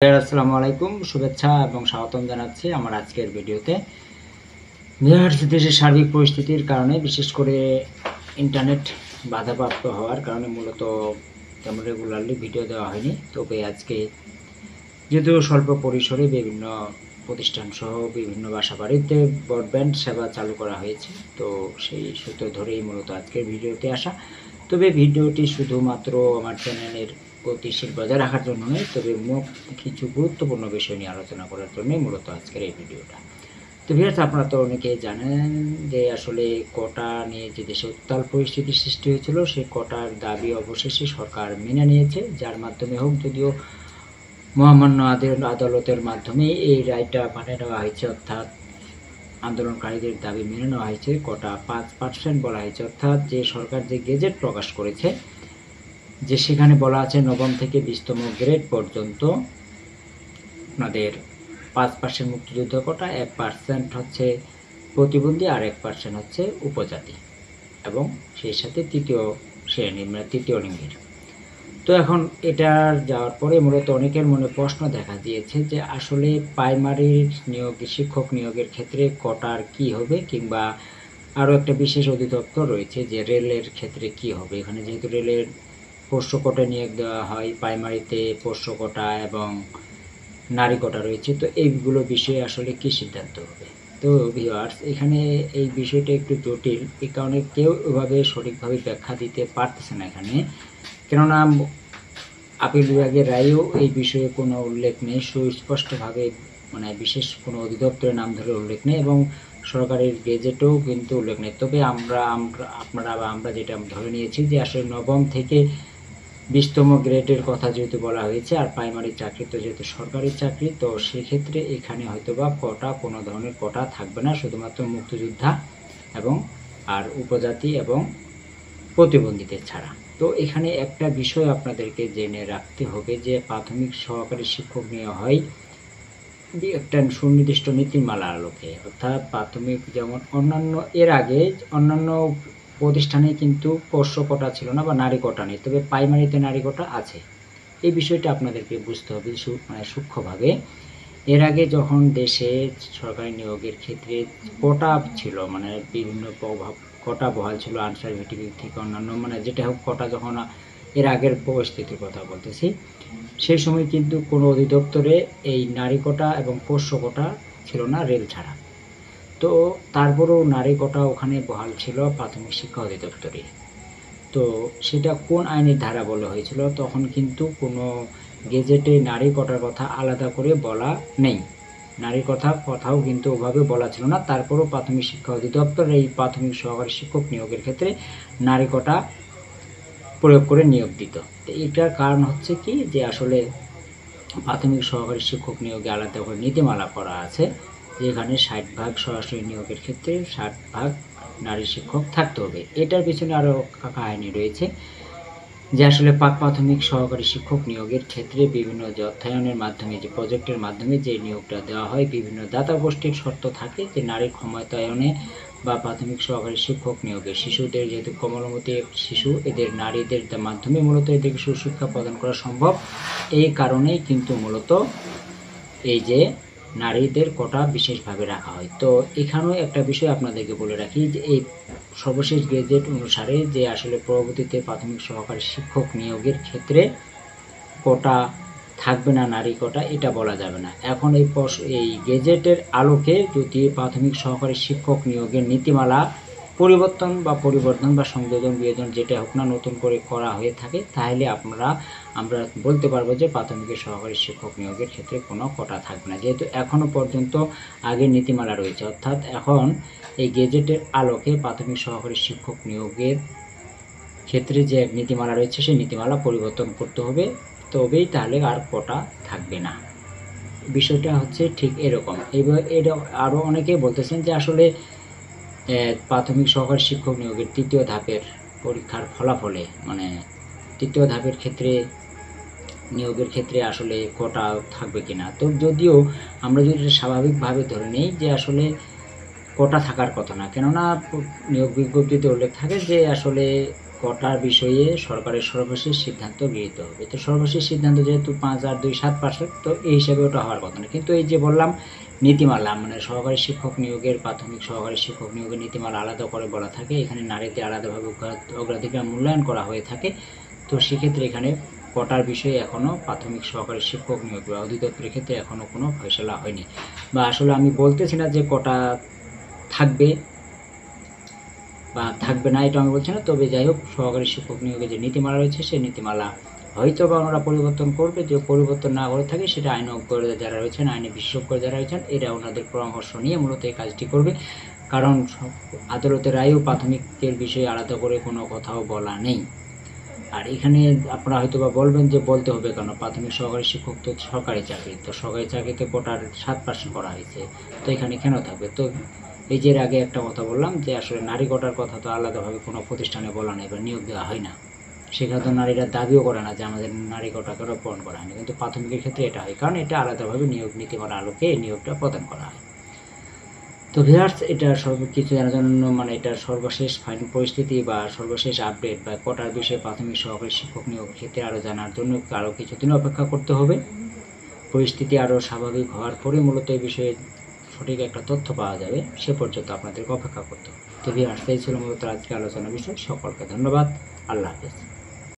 আসসালামু আলাইকুম, শুভেচ্ছা এবং স্বাগতম জানাচ্ছি আমার আজকের ভিডিওতে। দেশের সার্বিক পরিস্থিতির কারণে বিশেষ করে ইন্টারনেট বাধাপ্রাপ্ত হওয়ার কারণে মূলত তেমন রেগুলারলি ভিডিও দেওয়া হয়নি। তবে আজকে যেহেতু স্বল্প পরিসরে বিভিন্ন প্রতিষ্ঠানসহ বিভিন্ন বাসাবাড়িতে ব্রডব্যান্ড সেবা চালু করা হয়েছে, তো সেই সূত্র ধরেই মূলত আজকের ভিডিওতে আসা। তবে ভিডিওটি শুধুমাত্র আমার চ্যানেলের গতিশীল বজায় রাখার জন্য নয়, তবে কিছু গুরুত্বপূর্ণ বিষয় নিয়ে আলোচনা করার জন্যই মূলত আজকের এই ভিডিওটা। তো ভিউয়ার্স, আপনারা তো অনেকেই জানেন যে আসলে কোটা নিয়ে যে দেশে উত্তাল পরিস্থিতির সৃষ্টি হয়েছিল, সেই কোটার দাবি অবশেষে সরকার মেনে নিয়েছে, যার মাধ্যমে হোক যদিও মহামান্য আদালতের মাধ্যমে এই রায়টা পাঠিয়ে দেওয়া হয়েছে, অর্থাৎ আন্দোলনকারীদের দাবি মেনে নেওয়া হয়েছে। কোটা 5% বলা হয়েছে, অর্থাৎ যে সরকার যে গেজেট প্রকাশ করেছে, যে সেখানে বলা আছে নবম থেকে 20তম গ্রেড পর্যন্ত আপনাদের 5% মুক্তিযুদ্ধ কোটা, 1% হচ্ছে প্রতিবন্ধী, আর 1% হচ্ছে উপজাতি এবং সেই সাথে তৃতীয় শ্রেণী মানে তৃতীয় লিঙ্গের। তো এখন এটার যাওয়ার পরে মূলত অনেকের মনে প্রশ্ন দেখা দিয়েছে যে আসলে প্রাইমারির শিক্ষক নিয়োগের ক্ষেত্রে কোটার কি হবে, কিংবা আরও একটা বিশেষ অধিদপ্তর রয়েছে যে রেলের ক্ষেত্রে কি হবে। এখানে যেহেতু রেলের পোষ্য কোটা নিয়োগ দেওয়া হয়, প্রাইমারিতে পোষ্য কোটা এবং নারী কোটা রয়েছে, তো এইগুলো বিষয়ে আসলে কি সিদ্ধান্ত হবে। তো ভিউয়ার্স, এখানে এই বিষয়টা একটু জটিল, এই কারণে কেউ এভাবে সঠিকভাবে ব্যাখ্যা দিতে পারতেছে না এখানে, কেননা আপিল বিভাগের রায়েও এই বিষয়ে কোনো উল্লেখ নেই, সুস্পষ্টভাবে মানে বিশেষ কোনো অধিদপ্তরের নাম ধরে উল্লেখ নেই এবং সরকারের গেজেটেও কিন্তু উল্লেখ নেই। তবে আমরা যেটা ধরে নিয়েছি যে আসলে নবম থেকে 20তম গ্রেডের কথা যেহেতু বলা হয়েছে, আর প্রাইমারি চাকরি তো যেহেতু সরকারি চাকরি, তো সেক্ষেত্রে এখানে হয়তোবা কোটা কোনো ধরনের কোটা থাকবে না, শুধুমাত্র মুক্তিযোদ্ধা এবং আর উপজাতি এবং প্রতিবন্ধীদের ছাড়া। তো এখানে একটা বিষয় আপনাদেরকে জেনে রাখতে হবে যে প্রাথমিক সহকারী শিক্ষক নেওয়া হয় একটা সুনির্দিষ্ট নীতিমালার আলোকে, অর্থাৎ প্রাথমিক যেমন এর আগে অন্যান্য প্রতিষ্ঠানে কিন্তু পোষ্য কোটা ছিল না বা নারী কোটা নেই, তবে প্রাইমারিতে নারী কোটা আছে। এই বিষয়টা আপনাদেরকে বুঝতে হবে সূক্ষ্মভাবে। এর আগে যখন দেশে সরকারি নিয়োগের ক্ষেত্রে কোটা ছিল, মানে বিভিন্ন কোটা বহাল ছিল, আনসার ভিত্তিক থেকে অন্যান্য মানে যেটা হোক কোটা, যখন এর আগের পরিস্থিতির কথা বলতেছি, সেই সময় কিন্তু কোনো অধিদপ্তরে এই নারী কোটা এবং পোষ্য কোটা ছিল না, রেল ছাড়া। তো তারপরেও নারী কোটা ওখানে বহাল ছিল প্রাথমিক শিক্ষা অধিদপ্তরে। তো সেটা কোন আইনের ধারা বলা হয়েছিল, তখন কিন্তু কোনো গেজেটে নারী কোটার কথা আলাদা করে বলা নেই, নারী কথাও কিন্তু ওভাবে বলা ছিল না। তারপরেও প্রাথমিক শিক্ষা অধিদপ্তর এই প্রাথমিক সহকারী শিক্ষক নিয়োগের ক্ষেত্রে নারী কোটা প্রয়োগ করে নিয়োগ দিত। তো এটার কারণ হচ্ছে কি, যে আসলে প্রাথমিক সহকারী শিক্ষক নিয়োগে আলাদা করে নীতিমালা করা আছে, যেখানে 60% সরাসরি নিয়োগের ক্ষেত্রে 60% নারী শিক্ষক থাকতে হবে। এটার পিছনে আরও কাহিনী রয়েছে, যে আসলে প্রাথমিক সহকারী শিক্ষক নিয়োগের ক্ষেত্রে বিভিন্ন যে অর্থায়নের মাধ্যমে, যে প্রজেক্টের মাধ্যমে যে নিয়োগটা দেওয়া হয়, বিভিন্ন দাতা গোষ্ঠীর শর্ত থাকে যে নারী ক্ষমতায়নে বা প্রাথমিক সহকারী শিক্ষক নিয়োগে শিশুদের, যেহেতু কোমলমতি শিশু, এদের নারীদের মাধ্যমে মূলত এদেরকে সুশিক্ষা প্রদান করা সম্ভব। এই কারণেই কিন্তু মূলত এই যে নারীদের কোটা বিশেষভাবে রাখা হয়। তো এখানেও একটা বিষয় আপনাদেরকে বলে রাখি, যে এই সর্বশেষ গেজেট অনুসারে যে আসলে পরবর্তীতে প্রাথমিক সহকারী শিক্ষক নিয়োগের ক্ষেত্রে কোটা থাকবে না, নারী কোটা, এটা বলা যাবে না। এখন এই গেজেটের আলোকে যদি প্রাথমিক সহকারী শিক্ষক নিয়োগের নীতিমালা পরিবর্তন বা সংযোজন বিয়োজন যেটা হোক না, নতুন করে করা হয়ে থাকে, তাহলে আমরা বলতে পারবো যে প্রাথমিক সহকারী শিক্ষক নিয়োগের ক্ষেত্রে কোনো কোটা থাকবে না, যেহেতু এখনও পর্যন্ত আগের নীতিমালা রয়েছে। অর্থাৎ এখন এই গেজেটের আলোকে প্রাথমিক সহকারী শিক্ষক নিয়োগের ক্ষেত্রে যে নীতিমালা রয়েছে সেই নীতিমালা পরিবর্তন করতে হবে, তবেই তাহলে আর কোটা থাকবে না। বিষয়টা হচ্ছে ঠিক এরকম। এবার এটা আরও অনেকে বলতেছেন যে আসলে প্রাথমিক সহকারী শিক্ষক নিয়োগের তৃতীয় ধাপের পরীক্ষার ফলাফলে, মানে তৃতীয় ধাপের ক্ষেত্রে নিয়োগের ক্ষেত্রে আসলে কোটা থাকবে কিনা। তো যদিও আমরা যদি স্বাভাবিকভাবে ধরে নিই যে আসলে কোটা থাকার কথা না, কেননা নিয়োগ বিজ্ঞপ্তিতে উল্লেখ থাকে যে আসলে কোটার বিষয়ে সরকারের সর্বশেষ সিদ্ধান্ত গৃহীত হবে। তো সর্বশেষ সিদ্ধান্ত যেহেতু 5 আর 2 7%, তো এই হিসাবে ওটা হওয়ার কথা না। কিন্তু এই যে বললাম নীতিমালা, মানে সহকারী শিক্ষক নিয়োগের, প্রাথমিক সহকারী শিক্ষক নিয়োগের নীতিমালা আলাদা করে বলা থাকে, এখানে নারীদের আলাদাভাবে অগ্রাধিকার মূল্যায়ন করা হয়ে থাকে। তো সেক্ষেত্রে এখানে কোটার বিষয়ে এখনও প্রাথমিক সহকারী শিক্ষক নিয়োগ বা অধিদপ্তরের ক্ষেত্রে এখনও কোনো ফয়সলা হয়নি, বা আসলে আমি বলতেছি না যে কোটা থাকবে বা থাকবে না, এটা আমি বলছি না। তবে যাই হোক, সহকারী শিক্ষক নিয়োগে যে নীতিমালা রয়েছে সেই নীতিমালা হয়তো বা ওনারা পরিবর্তন করবে। যে পরিবর্তন না করে থাকে সেটা আইনজ্ঞ যারা রয়েছেন, আইনে বিশেষজ্ঞ যারা রয়েছেন, এরা ওনাদের পরামর্শ নিয়ে মূলত এই কাজটি করবে। কারণ আদালতের রায়েও প্রাথমিকের বিষয়ে আলাদা করে কোনো কথাও বলা নেই। আর এখানে আপনারা হয়তো বা বলবেন যে বলতে হবে কেন, প্রাথমিক সহকারী শিক্ষক তো সরকারি চাকরি, তো সরকারি চাকরিতে কোটার 7% করা হয়েছে, তো এখানে কেন থাকবে? তো এই যে আগে একটা কথা বললাম যে আসলে নারী কোটার কথা তো আলাদাভাবে কোনো প্রতিষ্ঠানে বলা নেই বা নিয়োগ দেওয়া হয় না, সেখানে তো নারীরা দাবিও করে না যে আমাদের নারী কোটাকে পূরণ করা হয়নি। কিন্তু প্রাথমিকের ক্ষেত্রে এটা হয়, কারণ এটা আলাদাভাবে নিয়োগ নীতিমালার আলোকে এই নিয়োগটা প্রদান করা হয়। তো ভিউয়ার্স, এটা সর্বকিছু জানার জন্য, মানে এটার সর্বশেষ ফাইনাল পরিস্থিতি বা সর্বশেষ আপডেট বা কোটার বিষয়ে প্রাথমিক সহকারী শিক্ষক নিয়োগের ক্ষেত্রে আরও জানার জন্য আরও কিছুদিন অপেক্ষা করতে হবে। পরিস্থিতি আরও স্বাভাবিক হওয়ার পরে মূলত এই বিষয়ে সঠিক একটা তথ্য পাওয়া যাবে, সে পর্যন্ত আপনাদেরকে অপেক্ষা করতে হবে। তো ভিউয়ার্স, এই ছিল মূলত আজকে আলোচনার বিষয়। সকলকে ধন্যবাদ। আল্লাহ হাফেজ।